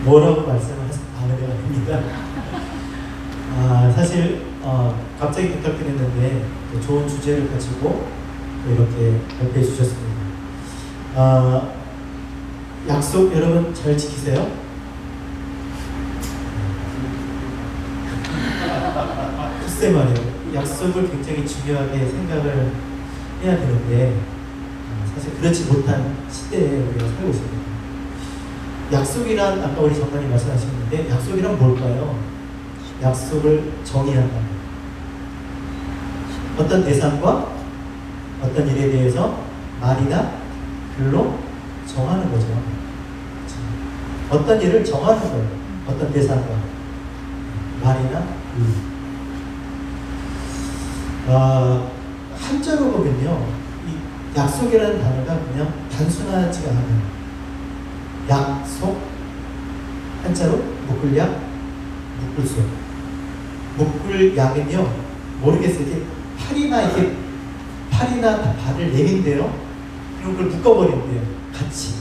뭐라고 말씀하는 게 아닙니다. 사실 갑자기 부탁드렸는데 좋은 주제를 가지고 이렇게 발표해 주셨습니다. 약속 여러분 잘 지키세요? 글쎄 말이에요. 약속을 굉장히 중요하게 생각을 해야 되는데 사실 그렇지 못한 시대에 우리가 살고 있습니다. 약속이란 아까 우리 장관님 말씀하셨는데 약속이란 뭘까요? 약속을 정의한다. 어떤 대상과 어떤 일에 대해서 말이나 글로 정하는 거죠. 어떤 일을 정하는 거예요. 어떤 대상과 말이나 글. 한자로 보면요, 이 약속이라는 단어가 그냥 단순하지가 않아요. 약속, 한자로 묶을약, 묶을속. 묶을약은요, 모르겠어요. 이렇게 팔이나 발을 내민대요. 그리고 그걸 묶어버린대요. 같이.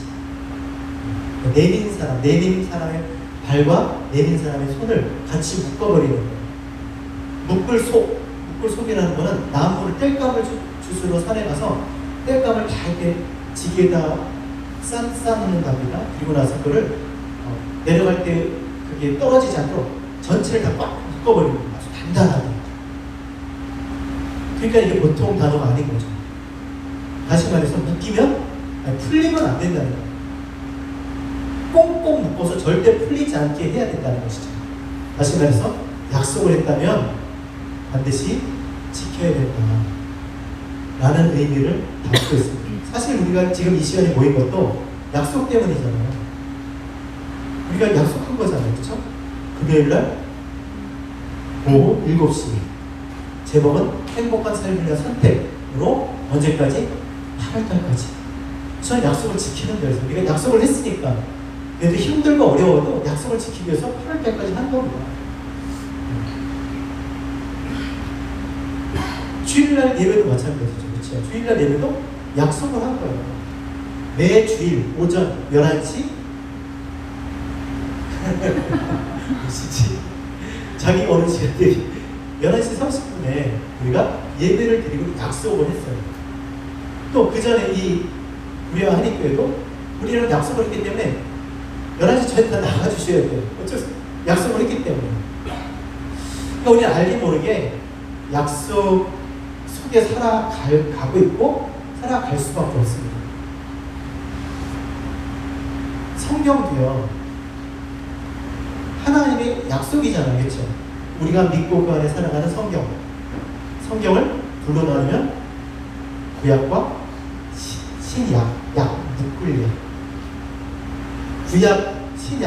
내민 사람의 발과 내민 사람의 손을 같이 묶어버리는 거예요. 묶을속이라는 거는 나무를 땔감을 주스러 산에 가서 땔감을 다 이렇게 지게에다 쌓는 겁니다. 그리고 나서 그거를 내려갈 때 그게 떨어지지 않도록 전체를 다 꽉 묶어버리는 거예요. 아주 단단하게. 그러니까 이게 보통 단어가 아닌 거죠. 다시 말해서 묶이면 풀리면 안 된다는 거예요. 꽁꽁 묶어서 절대 풀리지 않게 해야 된다는 것이죠. 다시 말해서 약속을 했다면 반드시 지켜야 된다 라는 의미를 담고 있습니다. 사실 우리가 지금 이 시간에 모인 것도 약속 때문이잖아요. 우리가 약속한 거잖아요. 그렇죠? 금요일날 오후 7시 제목은 행복한 삶을 위한 선택으로 언제까지? 8월달까지. 저는 약속을 지키는 데서 우리가 약속을 했으니까 그래도 힘들고 어려워도 약속을 지키기 위해서 8월달까지 한 겁니다. 주일날 예배도 마찬가지죠. 그렇죠? 주일날 예배도 약속을 한 거예요. 매 주일 오전 11시 무시지 자기 어느 시간들이 11시 30분에 우리가 예배를 드리고 약속을 했어요. 또 그 전에 이 우리와 한인교회도 우리랑 약속을 했기 때문에 11시 전에 다 나가주셔야 돼요. 어쩔 수 없어요. 약속을 했기 때문에. 그러니까 우리는 알게 모르게 약속 속에 살아가고 있고 살아갈 수밖에 없습니다. 성경도요, 하나님의 약속이잖아요. 그렇죠? 우리가 믿고 그 안에 살아가는 성경을 둘로 나누면 구약과 신약, 묶을약. 구약, 신약.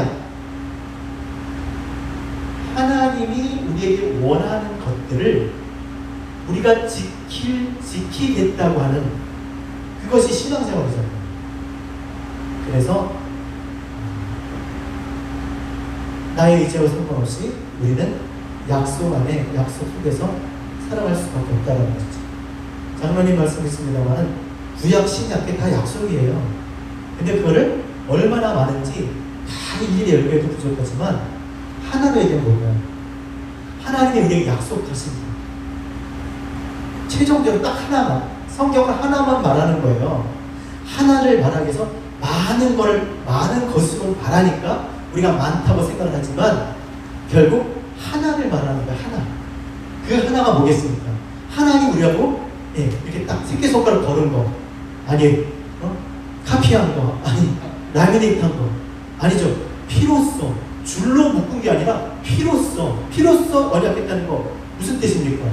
하나님이 우리에게 원하는 것들을 우리가 지키겠다고 하는 그것이 신앙생활이잖아요. 그래서 나의 의지와 상관없이 우리는 약속 안에, 약속 속에서 살아갈 수밖에 없다는 것이죠. 장로님 말씀했습니다만 구약, 신약이 다 약속이에요. 근데 그거를 얼마나 많은지 다 일일이 열개도 부족하지만 하나로 얘기하면 뭘까요? 하나님이 우리에게 약속하십니다. 최종적으로 딱 하나만, 성경을 하나만 말하는 거예요. 하나를 말하기 위해서 많은 것을 바라니까 우리가 많다고 생각을 하지만 결국 하나를 말하는 거예요. 하나. 그 하나가 뭐겠습니까? 하나님 우리하고 이렇게 딱 새끼손가락 걸은 거, 아니 카피한 거, 아니 라미네이트한 거, 아니죠. 피로써 줄로 묶은 게 아니라 피로써 언약했다는 거 무슨 뜻입니까?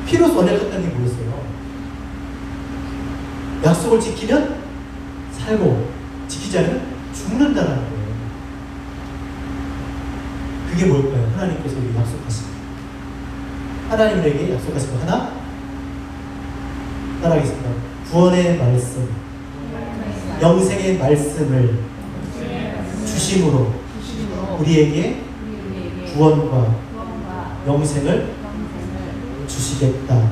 피로써 언약했다는 게 뭐였어요? 약속을 지키면 살고 지키지 않으면 죽는다는 거예요. 그게 뭘까요? 하나님께서 우리 약속하십니다. 하나님에게 약속하신 거 하나 따라하겠습니다. 구원의 말씀, 영생의 말씀을 주심으로 우리에게 구원과 영생을 주시겠다.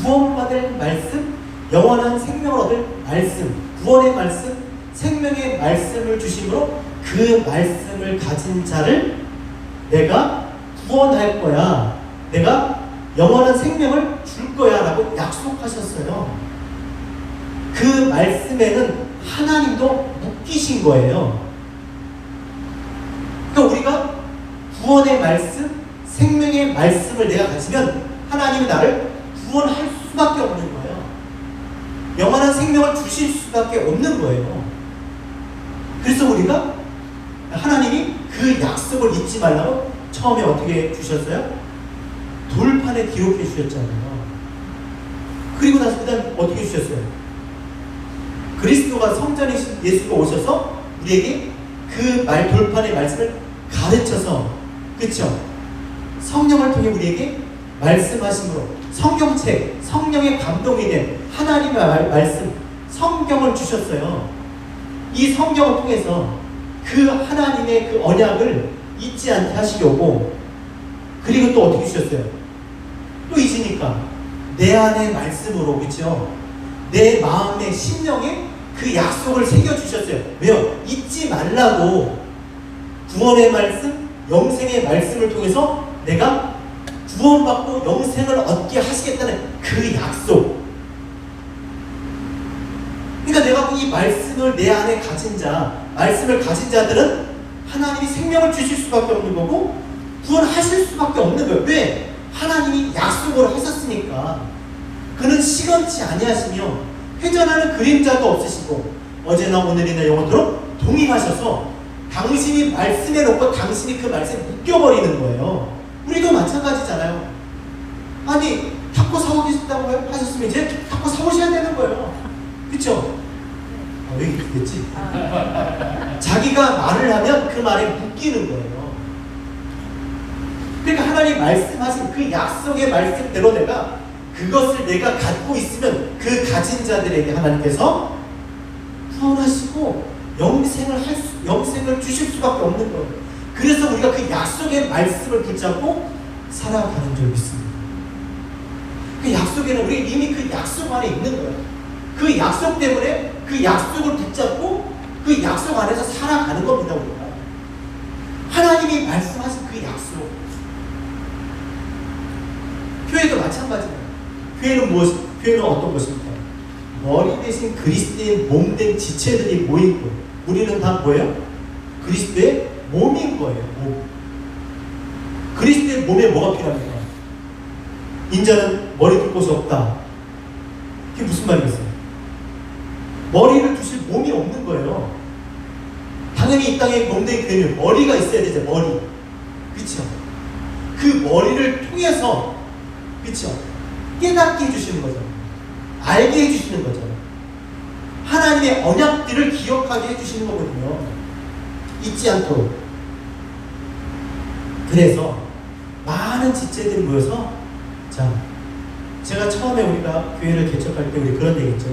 구원받을 말씀, 영원한 생명을 얻을 말씀, 구원의 말씀, 생명의 말씀을 주심으로 그 말씀을 가진 자를 내가 구원할 거야. 내가 영원한 생명을 줄 거야 라고 약속하셨어요. 그 말씀에는 하나님도 묶이신 거예요. 그러니까 우리가 구원의 말씀, 생명의 말씀을 내가 가지면 하나님이 나를 구원할 수밖에 없는 거예요. 영원한 생명을 주실 수밖에 없는 거예요. 그래서 우리가 하나님이 그 약속을 잊지 말라고 처음에 어떻게 주셨어요? 돌판에 기록해 주셨잖아요. 그리고 나서 그 다음 어떻게 주셨어요? 그리스도가 성전이신 예수가 오셔서 우리에게 그 돌판의 말씀을 가르쳐서, 그렇죠? 성령을 통해 우리에게 말씀하심으로 성경책, 성령의 감동이 된 하나님의 말씀, 성경을 주셨어요. 이 성경을 통해서 그 하나님의 그 언약을 잊지 않게 하시려고, 그리고 또 어떻게 주셨어요? 또 잊으니까 내 안의 말씀으로, 그렇죠? 내 마음의 심령에 그 약속을 새겨주셨어요. 왜요? 잊지 말라고. 구원의 말씀, 영생의 말씀을 통해서 내가 구원받고 영생을 얻게 하시겠다는 그 약속. 그러니까 내가 이 말씀을 내 안에 가진 자, 말씀을 가진 자들은 하나님이 생명을 주실 수밖에 없는 거고 구원하실 수밖에 없는 거예요. 왜? 하나님이 약속을 하셨으니까. 그는 시건치 아니하시며 회전하는 그림자도 없으시고 어제나 오늘이나 영원토록 동행하셔서 당신이 말씀해 놓고 당신이 그 말씀에 묶여버리는 거예요. 우리도 마찬가지잖아요. 아니 타코 사고 계셨다고 하셨으면 이제 타코 사오셔야 되는 거예요. 그쵸? 왜 이렇게 됐지? 자기가 말을 하면 그 말에 묶이는 거예요. 그러니까 하나님 말씀하신 그 약속의 말씀대로 그것을 내가 갖고 있으면 그 가진 자들에게 하나님께서 구원하시고 영생을 주실 수밖에 없는 거예요. 그래서 우리가 그 약속의 말씀을 붙잡고 살아가는 줄 믿습니다. 그 약속에는 우리 이미 그 약속 안에 있는 거예요. 그 약속 때문에 그 약속을 붙잡고 그 약속 안에서 살아가는 겁니다. 우리가 하나님이 말씀하신 그 약속. 교회도 마찬가지예요. 교회는 어떤 것입니까? 머리 대신 그리스도의 몸된 지체들이 모인 거예요. 우리는 다 뭐예요? 그리스도의 몸인 거예요. 몸. 그리스도의 몸에 뭐가 필요합니까? 인자는 머리 둘 곳이 없다. 그게 무슨 말이겠어요? 머리를 두실 몸이 없는 거예요. 당연히 이 땅에 몸된 교회는 머리가 있어야 되죠. 머리. 그렇죠? 그 머리를 통해서, 그렇죠? 깨닫게 해주시는 거죠. 알게 해주시는 거죠. 하나님의 언약들을 기억하게 해주시는 거거든요. 잊지 않도록. 그래서 많은 지체들이 모여서, 자, 제가 처음에 우리가 교회를 개척할 때 우리 그런 얘기 했죠.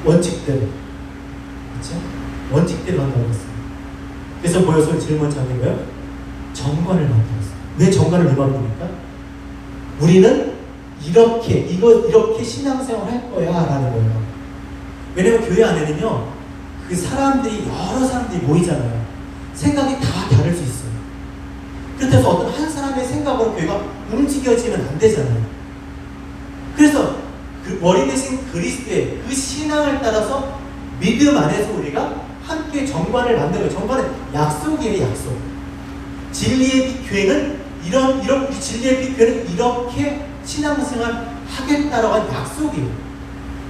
원칙대로. 그렇죠? 원칙대로 한다고 했어요. 그래서 모여서 제일 먼저 하는 거예요? 정관을 만들었어요. 왜 정관을 왜 만듭니까? 우리는 이렇게 신앙생활 할 거야 라는 거예요. 왜냐면 교회 안에는요, 그 사람들이, 여러 사람들이 모이잖아요. 생각이 다 다를 수 있어요. 그렇다고 어떤 한 사람의 생각으로 교회가 움직여지면 안 되잖아요. 그래서 그 머리 대신 그리스도의 그 신앙을 따라서 믿음 안에서 우리가 함께 정관을 만들어요. 정관은 약속이에요, 약속. 진리의 빛 교회는 이런 진리의 빛 교회는 이렇게 신앙생활 하겠다라고 한 약속이에요.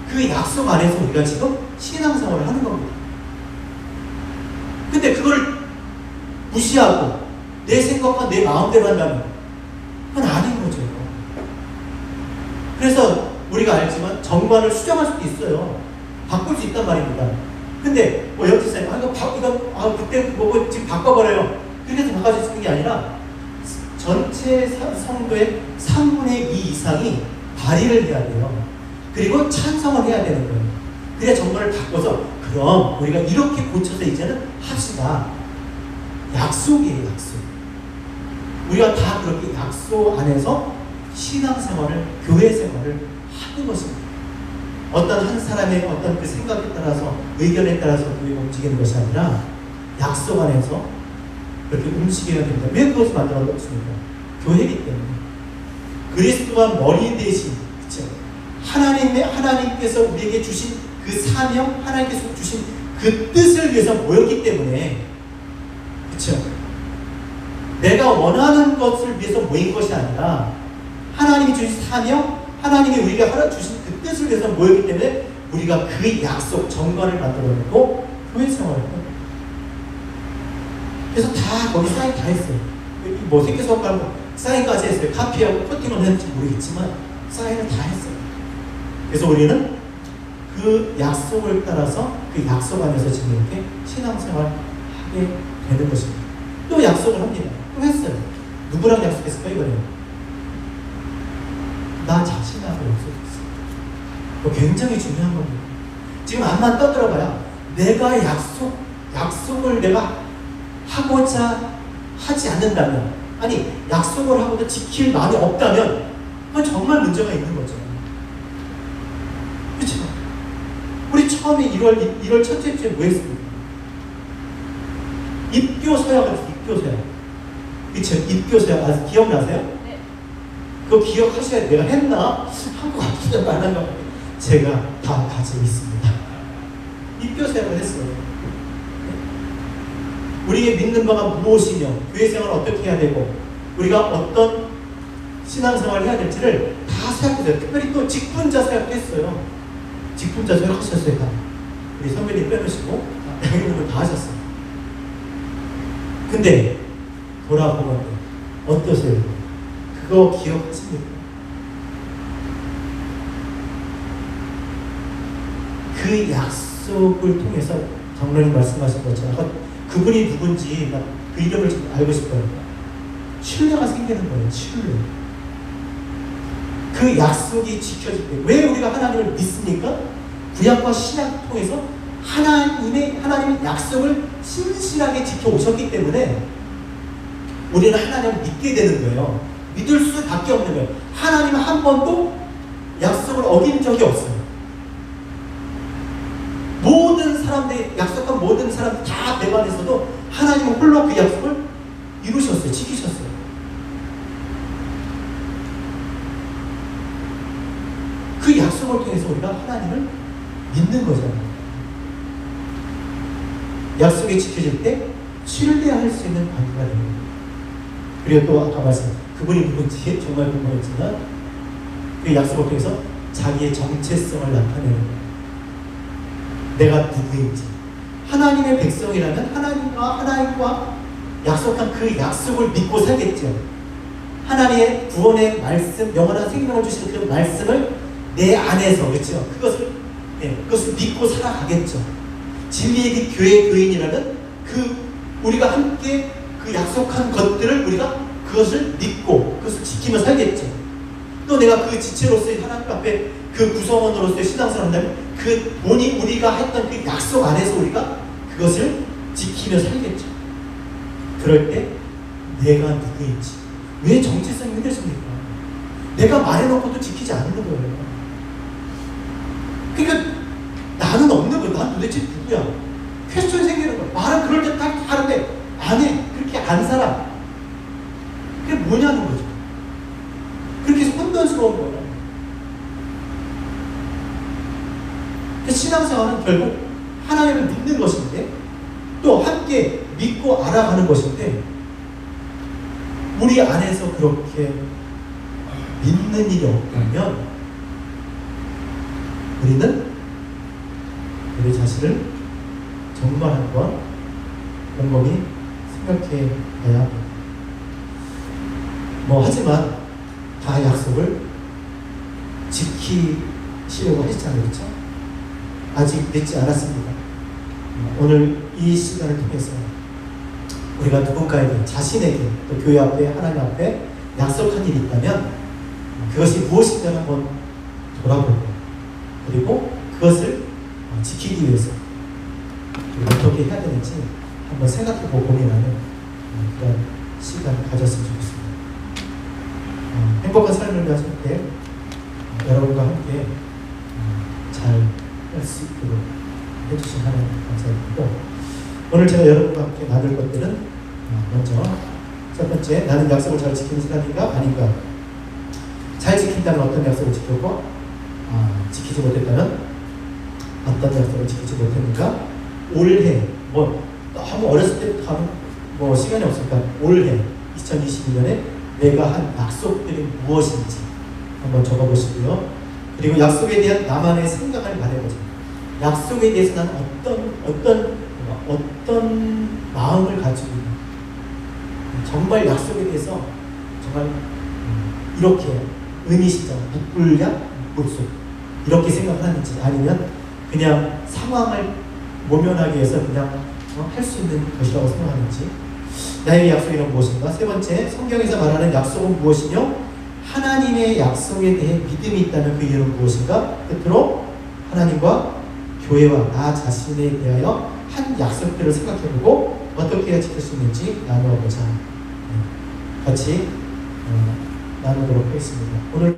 그 약속 안에서 우리가 지금 신앙생활을 하는 겁니다. 근데 그걸 무시하고 내 생각과 내 마음대로 한다면 그건 아닌 거죠. 그래서 우리가 알지만 정관을 수정할 수도 있어요. 바꿀 수 있단 말입니다. 근데 옆집사님, 그때 그거 지금 바꿔버려요. 그렇게 해서 바꿔줄 수 있는 게 아니라 전체 성도의 3분의 2 이상이 발의를 해야 돼요. 그리고 찬성을 해야 되는 거예요. 그래야 정관을 바꿔서 그럼 우리가 이렇게 고쳐서 이제는 합시다. 약속이에요, 약속. 우리가 다 그렇게 약속 안에서 신앙생활을, 교회 생활을 하는 것입니다. 어떤 한 사람의 어떤 그 생각에 따라서 의견에 따라서 교회가 움직이는 것이 아니라 약속 안에서 그렇게 움직여야 됩니다. 왜 그것을 만들어졌습니까? 교회이기 때문에. 그리스도가 머리 대신, 그렇죠? 하나님께서 우리에게 주신 그 사명, 하나님께서 주신 그 뜻을 위해서 모였기 때문에, 그렇죠? 내가 원하는 것을 위해서 모인 것이 아니라 하나님이 주신 사명, 하나님이 우리가 주신 그 뜻을 위해서 모였기 때문에 우리가 그 약속, 정관을 만들어내고 교회 생활을 해요. 그래서 다 거기 사인 다 했어요. 뭐 새끼손가락 사인까지 했어요. 카피하고 코팅을 했는지 모르겠지만 사인을 다 했어요. 그래서 우리는 그 약속을 따라서 그 약속 안에서 지금 이렇게 신앙생활을 하게 되는 것입니다. 또 약속을 합니다. 또 했어요. 누구랑 약속했을까 이거예요? 나 자신하고 약속했어요. 굉장히 중요한 겁니다. 지금 앞만 떠들어봐야 내가 약속을 내가 하고자 하지 않는다면, 아니 약속을 하고도 지킬 마음이 없다면 그건 정말 문제가 있는 거죠. 그렇죠? 우리 처음에 1월 첫째 주에 뭐 했습니까? 입교서약을 했어요. 입교서약. 그렇죠? 입교서약 아직 기억나세요? 네. 그거 기억하셔야 내가 했나? 한 것 같은데 안 한 것 같아요. 제가 다 가지고 있습니다. 입교서약을 했어요. 우리의 믿는 바가 무엇이며 교회 생활을 어떻게 해야 되고 우리가 어떤 신앙생활을 해야 될지를 다 생각했어요. 특별히 또 직분자 생각도 했어요. 직분자 생각하셨어요. 다. 우리 선배님 빼놓으시고 여기 있는 걸 다 하셨어요. 근데 돌아보면 어떠세요? 그거 기억하십니까? 그 약속을 통해서 장로님 말씀하신 것처럼 그분이 누군지 그 이름을 알고 싶어요. 신뢰가 생기는 거예요. 신뢰. 그 약속이 지켜질 때 왜 우리가 하나님을 믿습니까? 구약과 신약 통해서 하나님의 약속을 신실하게 지켜오셨기 때문에 우리는 하나님을 믿게 되는 거예요. 믿을 수밖에 없는 거예요. 하나님은 한 번도 약속을 어긴 적이 없어요. 모든 사람들이 약속한 모든 사람들 다 배반해서도 하나님은 홀로 그 약속을 이루셨어요. 지키셨어요. 그 약속을 통해서 우리가 하나님을 믿는 거잖아요. 약속이 지켜질 때 신뢰할 수 있는 관계가 됩니다. 그리고 또 아까 말씀 그분이 누군지 정말 궁금했지만 그 약속을 통해서 자기의 정체성을 나타내는 거예요. 내가 누구인지. 하나님의 백성이라면 하나님과 약속한 그 약속을 믿고 살겠죠. 하나님의 구원의 말씀, 영원한 생명을 주시는 그 말씀을 내 안에서, 그렇죠? 그것을 믿고 살아가겠죠. 진리의 그 교회 교인이라는 우리가 함께 그 약속한 것들을 우리가 그것을 믿고 그것을 지키며 살겠죠. 또 내가 그 지체로서의 하나님 앞에 그 구성원으로서의 신앙생활을 한다면 우리가 했던 그 약속 안에서 우리가 그것을 지키며 살겠죠. 그럴 때 내가 누구인지. 왜 정체성이 흔들립니까? 내가 말해놓고도 지키지 않는 거예요. 그러니까 나는 없는 거예요. 난 도대체 누구야? 퀘스천이 생기는 거예요. 말은 그럴 때 딱 하는데 안 해. 그렇게 안 살아. 그게 뭐냐는 거죠. 그렇게 해서 혼돈스러운 거예요. 신앙생활은 결국 하나님을 믿는 것인데 또 함께 믿고 알아가는 것인데 우리 안에서 그렇게 믿는 일이 없다면 우리는 우리 자신을 정말 한번 곰곰이 생각해 봐야 합니다. 하지만 다 약속을 지키시려고 하시잖아요. 그렇죠? 아직 늦지 않았습니다. 오늘 이 시간을 통해서 우리가 누군가에게, 자신에게, 또 교회 앞에, 하나님 앞에 약속한 일이 있다면 그것이 무엇인지 한번 돌아보고 그리고 그것을 지키기 위해서 어떻게 해야 되는지 한번 생각해보고 고민하는 그런 시간을 가졌으면 좋겠습니다. 행복한 삶을 가질 때 여러분과 함께 잘 수 있도록 해주신 하나님 감사드리고, 오늘 제가 여러분과 함께 나눌 것들은 먼저 첫 번째, 나는 약속을 잘 지키는 사람인가 아닌가. 잘 지킨다면 어떤 약속을 지켰고, 지키지 못했다면 어떤 약속을 지키지 못했는가. 올해 너무 어렸을 때부터 하면 시간이 없으니까 올해 2022년에 내가 한 약속들이 무엇인지 한번 적어보시고요. 그리고 약속에 대한 나만의 생각을 말해보자. 약속에 대해서 난 어떤 마음을 가지고 있나. 정말 약속에 대해서 정말 이렇게 의미시장, 묵불량, 묵불속 이렇게 생각하는지, 아니면 그냥 상황을 모면하기 위해서 그냥 할 수 있는 것이라고 생각하는지. 나에게 약속이란 무엇인가? 세 번째, 성경에서 말하는 약속은 무엇이며 하나님의 약속에 대해 믿음이 있다면 그 이유는 무엇인가? 끝으로 하나님과 교회와 나 자신에 대하여 한 약속들을 생각해보고 어떻게 해야 지킬 수 있는지 나누어보자. 같이 나누도록 하겠습니다. 오늘